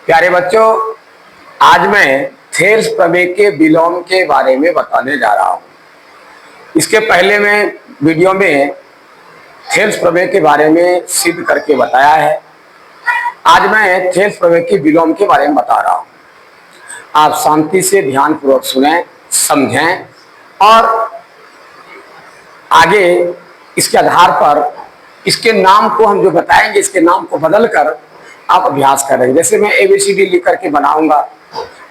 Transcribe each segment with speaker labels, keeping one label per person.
Speaker 1: प्यारे बच्चों, आज मैं थेल्स प्रमेय के विलोम के बारे में बताने जा रहा हूँ। इसके पहले मैं वीडियो में थेल्स प्रमेय के बारे में सिद्ध करके बताया है। आज मैं थेल्स प्रमेय के विलोम के बारे में बता रहा हूँ। आप शांति से ध्यानपूर्वक सुनें, समझें और आगे इसके आधार पर इसके नाम को हम जो बताएंगे, इसके नाम को बदलकर आप अभ्यास करेंगे। जैसे मैं ABCD लिख करके बनाऊंगा,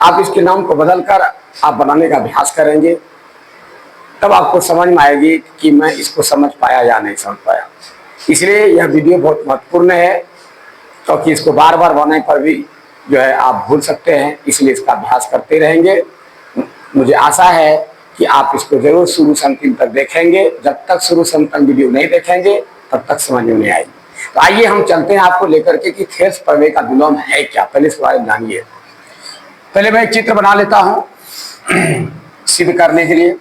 Speaker 1: आप इसके नाम को बदलकर आप बनाने का अभ्यास करेंगे, तब आपको समझ में आएगी कि मैं इसको समझ पाया या नहीं समझ पाया। इसलिए यह वीडियो बहुत महत्वपूर्ण है, क्योंकि इसको बार बार बनाने पर भी जो है आप भूल सकते हैं। इसलिए इसका अभ्यास करते रहेंगे। मुझे आशा है कि आप इसको जरूर शुरू से अंतिम तक देखेंगे। जब तक शुरू से अंतिम वीडियो नहीं देखेंगे तब तक समझ में नहीं आएगी। तो आइए हम चलते हैं आपको लेकर के कि थेल्स प्रमेय का विलोम है क्या, पहले इसके बारे में जानिए। पहले मैं एक चित्र बना लेता हूं सिद्ध करने के लिए।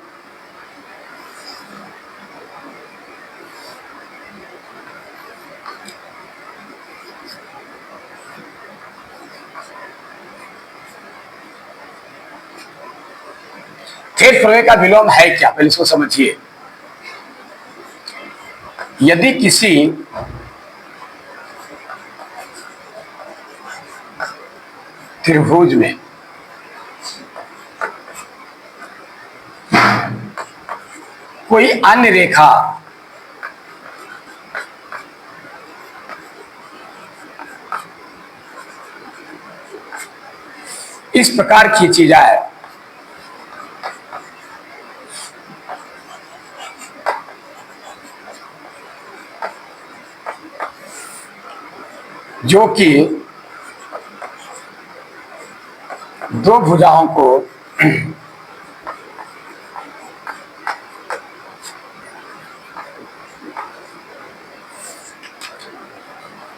Speaker 1: थेल्स प्रमेय का विलोम है क्या, पहले इसको समझिए। यदि किसी त्रिभुज में कोई अन्य रेखा इस प्रकार खींची जाए जो कि दो भुजाओं को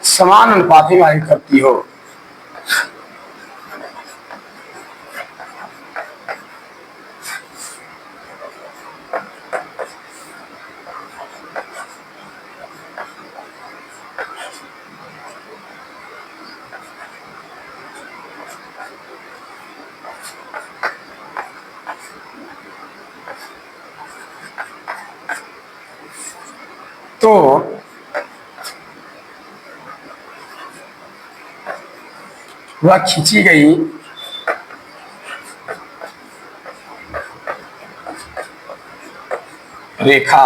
Speaker 1: समान अनुपात में वाली करती हो, तो वह खींची गई रेखा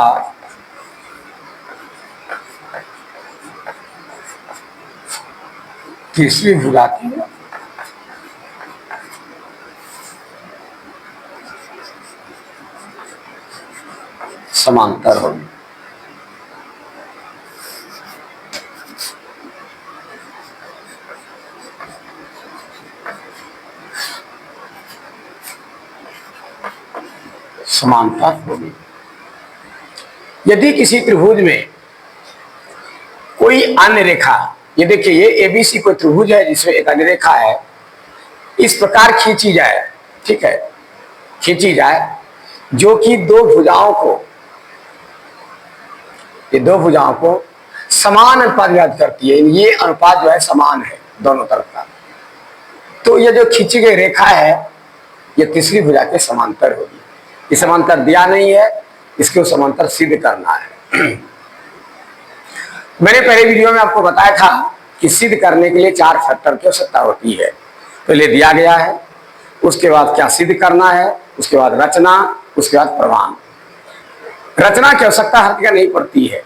Speaker 1: तीसरी भुजा की समांतर होगी। समांतर होगी। यदि किसी त्रिभुज में कोई अन्य रेखा, ये देखिए ये ABC कोई त्रिभुज है जिसमें एक अन्य रेखा है, इस प्रकार खींची जाए, ठीक है, खींची जाए जो कि दो भुजाओं को, ये दो भुजाओं को समान अनुपात में करती है। ये अनुपात जो है समान है दोनों तरफ का। तो ये जो खींची गई रेखा है ये तीसरी भुजा के समांतर होगी। ये समांतर दिया नहीं है, इसको समांतर सिद्ध करना है। मैंने पहले वीडियो में आपको बताया था कि सिद्ध करने के लिए 4 फैक्टर की आवश्यकता होती है। पहले दिया गया है, उसके बाद क्या सिद्ध करना है, उसके बाद रचना, उसके बाद प्रमाण। रचना की आवश्यकता हर जगह नहीं पड़ती है।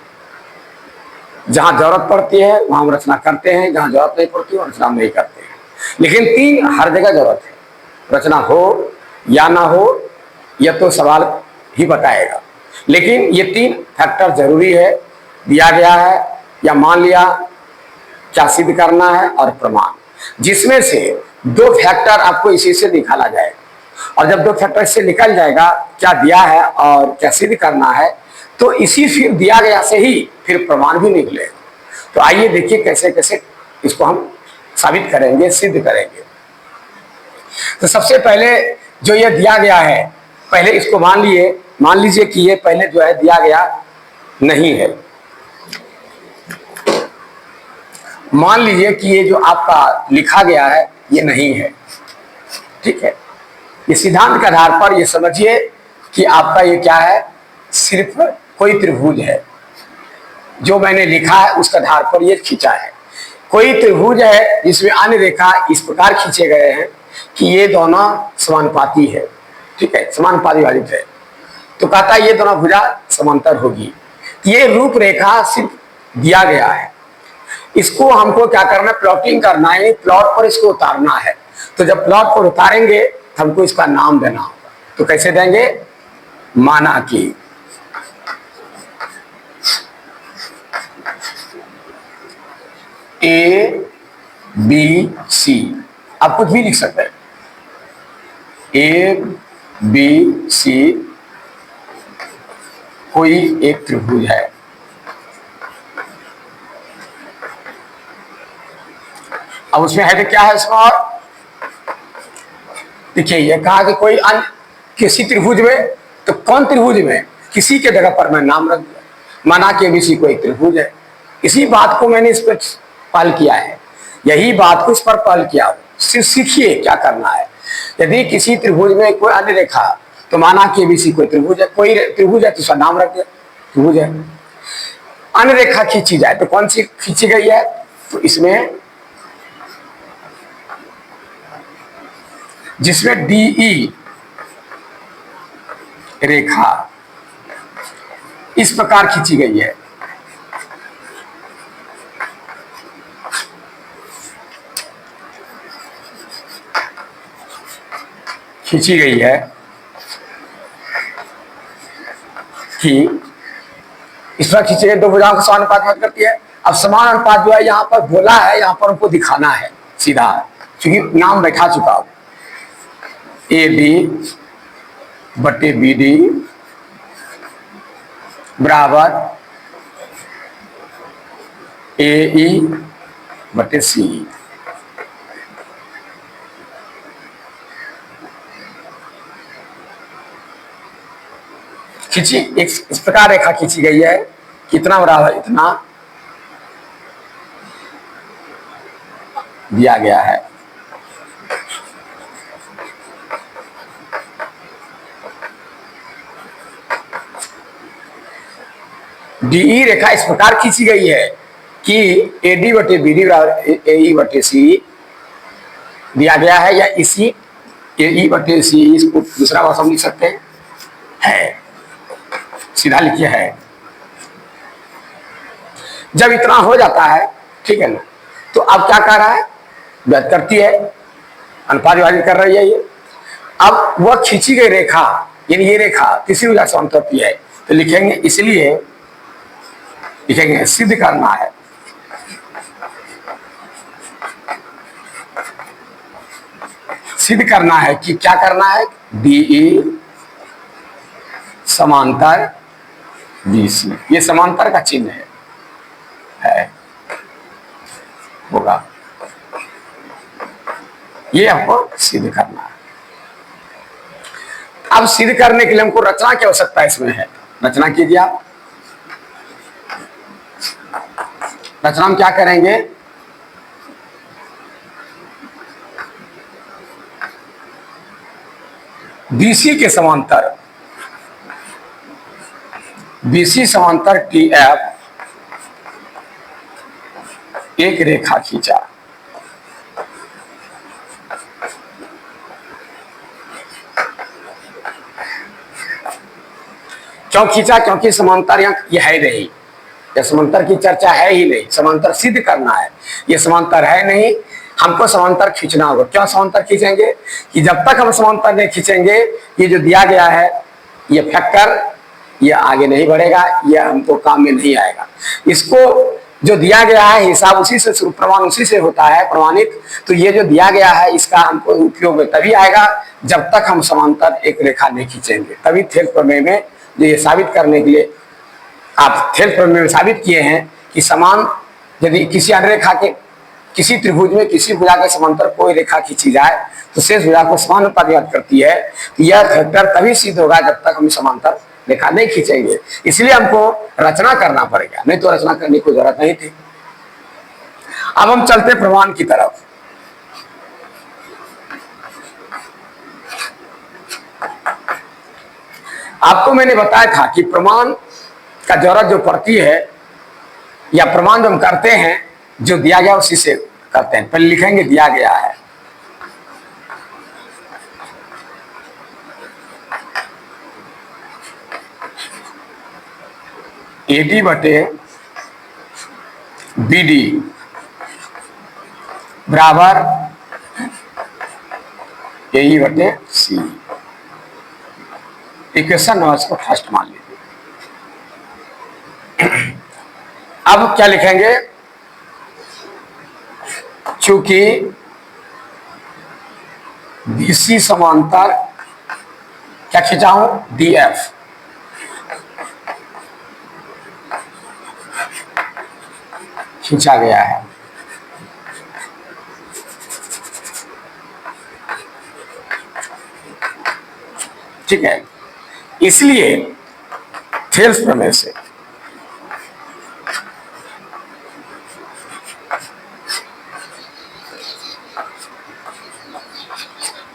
Speaker 1: जहां जरूरत पड़ती है वहां हम रचना करते हैं, जहां जरूरत नहीं पड़ती वहां रचना नहीं करते हैं। लेकिन 3 हर जगह जरूरत है। रचना हो या ना हो यह तो सवाल ही बताएगा, लेकिन ये 3 फैक्टर जरूरी है। दिया गया है या मान लिया, क्या सिद्ध करना है और प्रमाण, जिसमें से 2 फैक्टर आपको इसी से निकाला जाएगा। और जब 2 फैक्टर से निकल जाएगा, क्या दिया है और क्या सिद्ध करना है, तो इसी फिर दिया गया से ही फिर प्रमाण भी निकलेगा। तो आइए देखिए कैसे कैसे इसको हम साबित करेंगे, सिद्ध करेंगे। तो सबसे पहले जो ये दिया गया है, पहले इसको मान लीजिए कि ये पहले जो है दिया गया नहीं है। मान लीजिए कि ये जो आपका लिखा गया है ये नहीं है। ठीक है, ये सिद्धांत के आधार पर ये समझिए कि आपका ये क्या है, सिर्फ कोई त्रिभुज है। जो मैंने लिखा है उसके आधार पर ये खींचा है। कोई त्रिभुज है जिसमें अन्य रेखा इस प्रकार खींचे गए हैं कि ये दोनों समानुपाती है। ठीक है, समानुपाती वाली है, तो कहता है ये दोनों भुजा समांतर होगी। ये रूपरेखा सिर्फ दिया गया है, इसको हमको क्या करना है, प्लॉटिंग करना है, प्लॉट पर इसको उतारना है। तो जब प्लॉट पर उतारेंगे हमको इसका नाम देना होगा। तो कैसे देंगे, माना कि ए बी सी, आप कुछ भी लिख सकते हैं, ए बी सी कोई एक त्रिभुज है। अब उसमें है तो क्या है इसमें, और देखिए ये कहा कि कोई अन्य किसी त्रिभुज में, तो कौन त्रिभुज में, किसी के जगह पर मैं नाम रख दिया, माना कि एबीसी कोई त्रिभुज है। इसी बात को मैंने इस पर पहल किया है, यही बात को इस पर पहल किया। सिर्फ सीखिए क्या करना है। यदि किसी त्रिभुज में कोई अन्य रेखा, तो माना कि एबीसी कोई त्रिभुज है, कोई त्रिभुज है तो उसका नाम रख दिया त्रिभुज है। अन्य रेखा खींची जाए तो कौन सी खींची गई है, तो इसमें जिसमें डीई रेखा इस प्रकार खींची गई है, खींची गई है कि इस तरह खींचे गए दो भुजाओं का समान अनुपात करती है। अब समान अनुपात जो है यहाँ पर बोला है, यहाँ पर हमको दिखाना है सीधा, क्योंकि नाम बैठा चुका हो, ए डी बटे बी डी बराबर ए ई बटे सी। खींची इस प्रकार रेखा खींची गई है, कितना बराबर इतना दिया गया है। डीई रेखा इस प्रकार खींची गई है कि एडी बटे बी डी बराबर ए बटे सी दिया गया है, या इसी ए बटे सी, इसको दूसरा भाषा लिख सकते हैं, सीधा लिखिए है। जब इतना हो जाता है, ठीक है ना, तो अब क्या कर रहा है, व्यक्त करती है, अनुपात विभाजित कर रही है ये। अब वह खींची गई रेखा, यानी ये रेखा किसी वजह से अंतरती है, तो लिखेंगे, इसलिए लिखेंगे सिद्ध करना है, सिद्ध करना है कि क्या करना है, डीई समांतर बीसी, ये समांतर का चिन्ह है होगा, ये हमको सिद्ध करना है। अब सिद्ध करने के लिए हमको रचना की आवश्यकता इसमें है, रचना कीजिए आप। रचना हम क्या करेंगे, बीसी के समांतर, बीसी समांतर टी एफ एक रेखा खींचा, क्यों खींचा, क्योंकि समांतर यहाँ ये है नहीं, ये समांतर की चर्चा है ही नहीं, समांतर सिद्ध करना है, ये समांतर है नहीं, हमको समांतर खींचना होगा। क्यों समांतर खींचेंगे, कि जब तक हम समांतर नहीं खींचेंगे, ये जो दिया गया है ये फैक्टर ये आगे नहीं बढ़ेगा, ये हमको काम में नहीं आएगा। इसको जो दिया गया है हिसाब उसी से, प्रमाण उसी से होता है प्रमाणित, तो ये जो दिया गया है इसका हमको उपयोग में तभी आएगा जब तक हम समांतर एक रेखा नहीं खींचेंगे। तभी थेल्स प्रमेय में जो ये साबित करने के लिए आप थेल्स प्रमेय में साबित किए हैं कि समान, यदि किसी अन्य रेखा के, किसी त्रिभुज में किसी भुजा के समांतर कोई रेखा खींची जाए तो शेष भुजा को समान अनुपात करती है, तो यह फैक्टर तभी सिद्ध होगा जब तक हम समांतर रेखा नहीं खींचेंगे। इसलिए हमको रचना करना पड़ेगा, नहीं तो रचना करने की जरूरत नहीं थी। अब हम चलते प्रमाण की तरफ। आपको मैंने बताया था कि प्रमाण का जरूरत जो पड़ती है या प्रमाण जो हम करते हैं जो दिया गया उसी से करते हैं। पहले लिखेंगे दिया गया है, AD बटे BD बराबर AE बटे CE। इक्वेशन नंबर को फर्स्ट मान लीजिए। अब क्या लिखेंगे, चूंकि BC समांतर क्या खींचा हूं, DF, खींचा गया है, ठीक है। इसलिए थेल्स प्रमेय से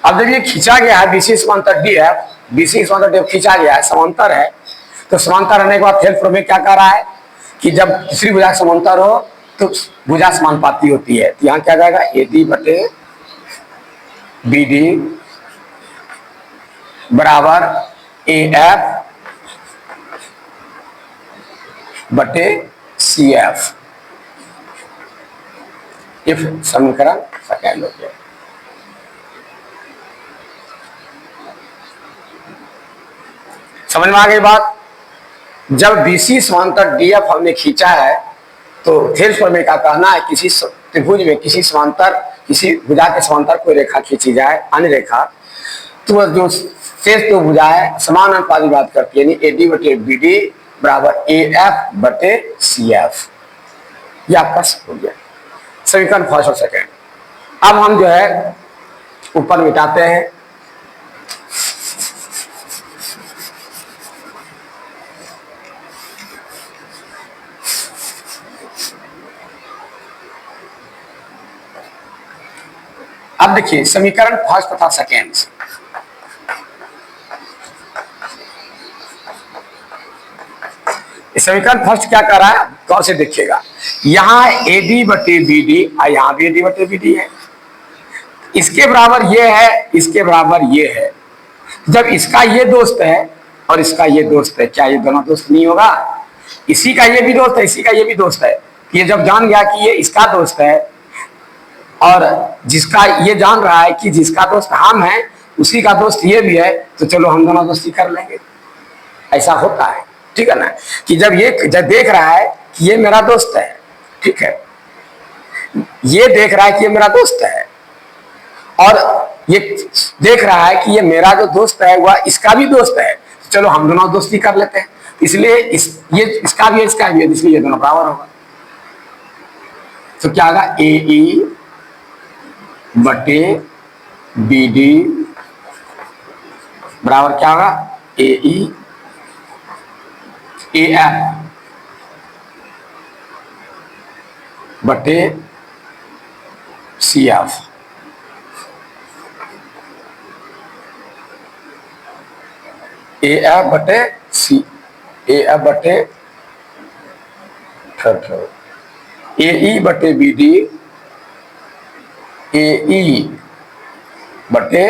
Speaker 1: अब जब ये खींचा गया है BC समांतर DF, BC समांतर DF खींचा गया है, समांतर है, तो समांतर रहने के बाद थेल्स प्रमेय क्या कह रहा है कि जब तीसरी भुजा समांतर हो तो भुजा समानुपाती होती है। तो यहां क्या जाएगा, AD बटे BD बराबर AF बटे CF। इफ समीकरण सेकेंड हो गया। समझ में आ गई बात। जब BC समांतर DF हमने खींचा है तो थेल्स प्रमेय का कहना है किसी त्रिभुज में किसी समांतर, किसी भुजा के समांतर कोई रेखा खींची जाए, अन्य रेखा, तो जो शेष दो भुजाएं समान अनुपात करती है, यानी AD बटे BD बराबर AF बटे CF। यह आपका हो गया समीकरण फर्स्ट और सेकेंड। अब हम जो है ऊपर मिटाते हैं, अब देखिए समीकरण फर्स्ट तथा सेकेंड से समीकरण फर्स्ट क्या कर रहा है, कौन से देखिएगा, यहां AD बटे BD और यहां भी AD बटे BD है, इसके बराबर ये है, इसके बराबर ये है। जब इसका ये दोस्त है और इसका ये दोस्त है, क्या ये दोनों दोस्त नहीं होगा? इसी का ये भी दोस्त है, इसी का ये भी दोस्त है। ये जब जान गया कि ये इसका दोस्त है और जिसका ये जान रहा है कि जिसका दोस्त हम है उसी का दोस्त ये भी है, तो चलो हम दोनों दोस्ती कर लेंगे। ऐसा होता है, ठीक है ना, कि जब देख रहा है कि ये मेरा दोस्त है, ठीक है, ये देख रहा है कि ये मेरा दोस्त है और ये देख रहा है कि ये मेरा जो दोस्त है वह इसका भी दोस्त है, तो चलो हम दोनों दोस्ती कर लेते हैं। इसलिए ये इसका भी है, इसका भी है, इसलिए ये दोनों बराबर होगा। तो क्या होगा, AE बटे BD बराबर क्या होगा, AE AF बटे CF। AF बटे AF बटे AE बटे BD AE बटे,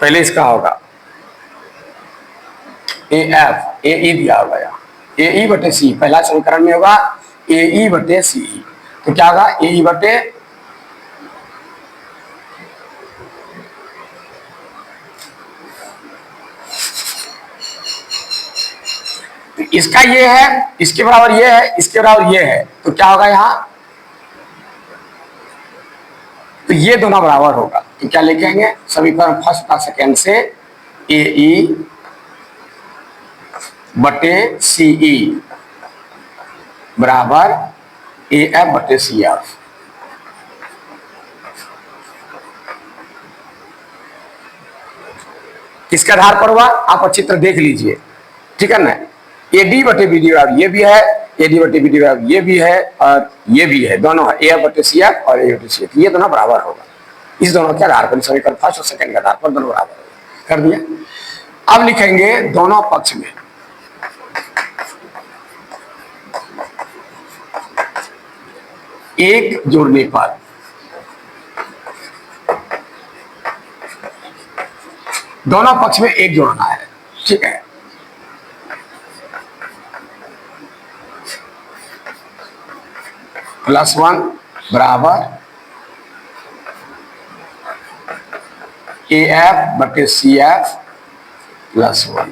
Speaker 1: पहले इसका होगा AF, AE दिया होगा यहाँ, AE बटे C, पहला समीकरण में होगा AE बटे CE। तो क्या होगा, AE बटे इसका ये है, इसके बराबर ये है, इसके बराबर ये है, तो क्या होगा यहाँ, तो ये दोनों बराबर होगा। तो क्या लिखेंगे, समीकरण फर्स्ट का सेकेंड से AE बटे CE बराबर AF बटे CF। किसके आधार पर हुआ, आप चित्र देख लीजिए, ठीक है ना। AD बटे BD बराबर ये भी है, AD बटे BD बराबर ये भी है और ये भी है, दोनों है AF बटे CF और AF बटे CF, ये दोनों बराबर होगा। इस दोनों के आधार पर समीकरण फर्स्ट और सेकंड के आधार पर दोनों बराबर होगा। कर दिया। अब लिखेंगे दोनों पक्ष में एक जोड़ने पर दोनों पक्ष में एक जोड़ना है, ठीक है। +1 बराबर AF/CF +1।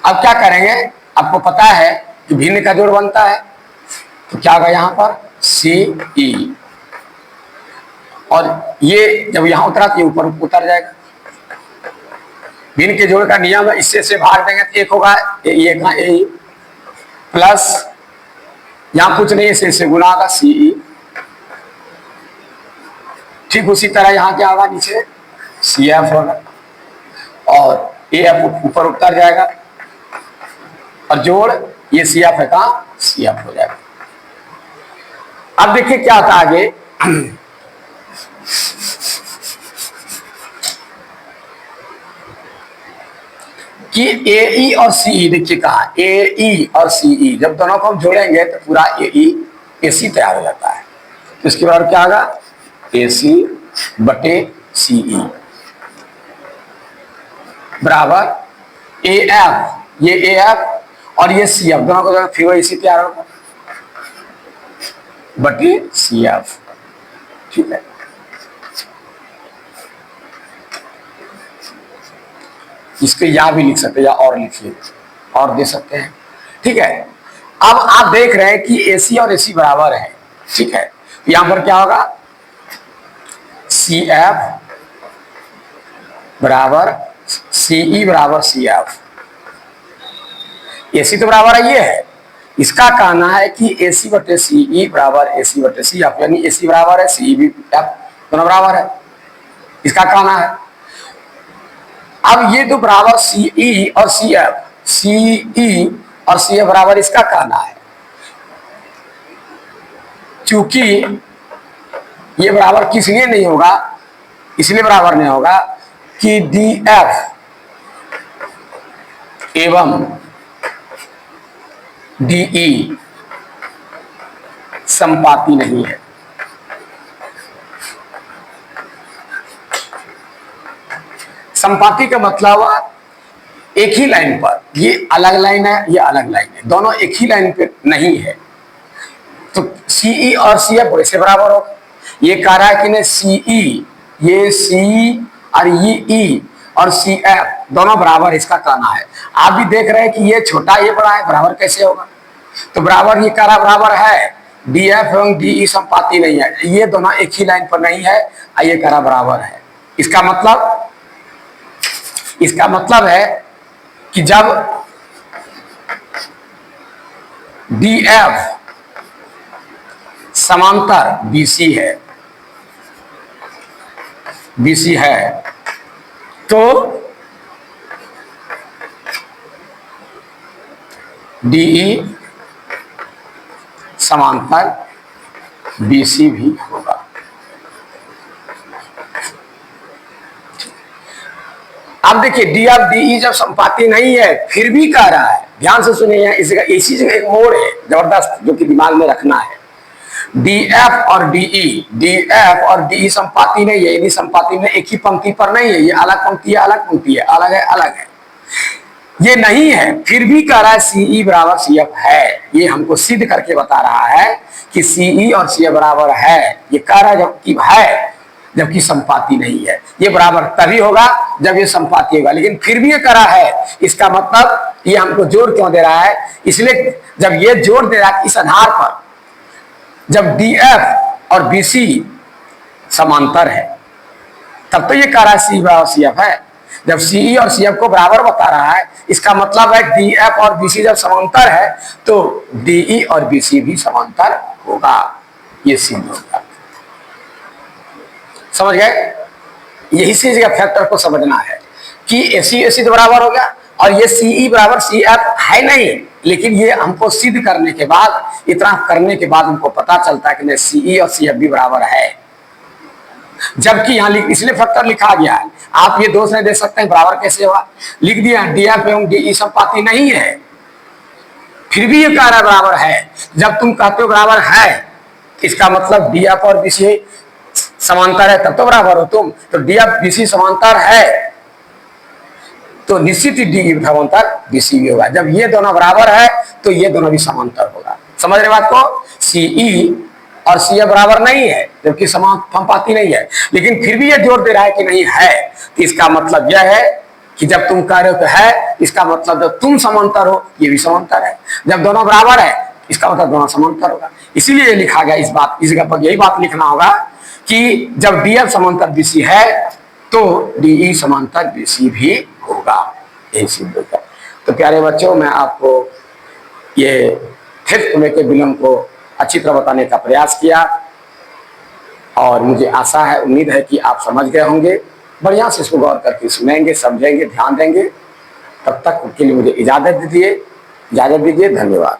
Speaker 1: अब क्या करेंगे, आपको पता है कि भिन्न का जोड़ बनता है, तो क्या होगा यहां पर CE, और ये जब यहां उतरा तो ये ऊपर उतर जाएगा। भिन्न के जोड़ का नियम है, इससे से भाग देंगे तो एक होगा, ये का ए प्लस यहां कुछ नहीं है, से गुना होगा CE। ठीक उसी तरह यहां क्या होगा, नीचे CF होगा और AF ऊपर उतर जाएगा और जोड़ ये CF है कहां, CF हो जाएगा। अब देखिए क्या होता है आगे, कि AE और CE, देखिए कहा AE और CE जब दोनों को हम जोड़ेंगे तो पूरा AE AC तैयार हो जाता है। तो इसके बाद क्या होगा, AC/CE बराबर AF, ये AF और ये CF दोनों को फिर AC तैयार होगा बटे CF, ठीक है। इसके या भी लिख सकते हैं या और लिखिए और दे सकते हैं, ठीक है। अब आप देख रहे हैं कि AC और AC बराबर है, ठीक है। यहां पर क्या होगा, CF बराबर CE बराबर CF। AC तो बराबर है, ये है, इसका कहना है कि AC/CE बराबर AC/CF, यानी AC बराबर है CE भी F दोनों बराबर है, इसका कहना है। अब ये तो बराबर CE और CF, CE और CF बराबर इसका कहना है, क्योंकि ये बराबर किस लिए नहीं होगा, इसलिए बराबर नहीं होगा कि DF एवं DE संपाती नहीं है। संपाती का मतलब एक ही लाइन पर, ये अलग लाइन है, ये अलग लाइन है, दोनों एक ही लाइन पे नहीं है। तो CE और CF वैसे बराबर हो, ये कह रहा है कि नहीं CE, ये CE और ये E और CF दोनों बराबर, इसका कहना है। आप भी देख रहे हैं कि ये छोटा ये बड़ा है, बराबर कैसे होगा, तो बराबर ये कह रहा बराबर है, DF एवं DE संपाती नहीं है, ये दोनों एक ही लाइन पर नहीं है, ये कह रहा बराबर है। इसका मतलब है कि जब DF समांतर BC है तो DE समांतर BC भी होगा। अब देखिए DF DE जब संपाती नहीं है फिर भी कह रहा है, ध्यान से सुनिए, इसका इसी जगह एक मोड़ है जबरदस्त जो कि दिमाग में रखना है। DF और DE संपाती नहीं है, यदि संपाती में एक ही पंक्ति पर नहीं है, ये अलग पंक्ति है, अलग पंक्ति है, अलग है, ये नहीं है, फिर भी कह रहा है CE बराबर CF है। ये हमको सिद्ध करके बता रहा है कि CE और CF बराबर है, ये कह रहा है जबकि संपाती नहीं है। ये बराबर तभी होगा जब ये संपाती होगा, लेकिन फिर भी ये कह रहा है, इसका मतलब ये हमको जोड़ क्यों दे रहा है, इसलिए जब ये जोड़ दे रहा है इस आधार पर, जब DF और BC समांतर है तब तो ये कह रहा है CE बराबर CF है। जब CE और CF को बराबर बता रहा है, इसका मतलब है DF और BC जब समांतर है तो DE और BC भी समांतर होगा, ये सिद्ध होगा। समझ गए, यही चीज का फैक्टर को समझना है कि AC तो बराबर हो गया और ये CE बराबर CF है नहीं, लेकिन ये हमको सिद्ध करने के बाद, इतना करने के बाद हमको पता चलता है कि नहीं CE और CF भी बराबर है। जबकि यहाँ इसलिए फैक्टर लिखा गया है। आप ये दोष नहीं दे सकते हैं बराबर कैसे हुआ, लिख दिया डीएफ एवं डीई समानुपाती नहीं है, फिर भी ये कह रहा बराबर है। जब तुम कहते हो बराबर है, इसका मतलब डीएफ और बीसी समांतर है, तब तो बराबर हो तुम। तो डीएफ बीसी समांतर है तो निश्चित ही डी समांतर बीसी भी होगा। जब ये दोनों बराबर है तो ये दोनों भी समांतर होगा। समझ रहे बात को? सीई और सी बराबर नहीं है, जबकि समानुपाती नहीं है, लेकिन फिर भी ये जोर दे रहा है कि नहीं है। तो इसका मतलब यह है कि जब तुम कह रहे हो तो है, इसका मतलब जब तुम समांतर हो ये भी समांतर है। जब दोनों बराबर है इसका मतलब दोनों समांतर होगा। इसीलिए ये लिखा गया, इस जगह पर यही बात लिखना होगा कि जब डीएफ समांतर बीसी है तो डीई समांतर बीसी भी होगा। यही सिद्ध होगा। तो प्यारे बच्चों, मैं आपको ये फिफ्थ में के विलंब को अच्छी तरह बताने का प्रयास किया और मुझे आशा है, उम्मीद है कि आप समझ गए होंगे। बढ़िया से इसको गौर करके सुनेंगे, समझेंगे, ध्यान देंगे। तब तक के लिए मुझे इजाजत दीजिए। धन्यवाद।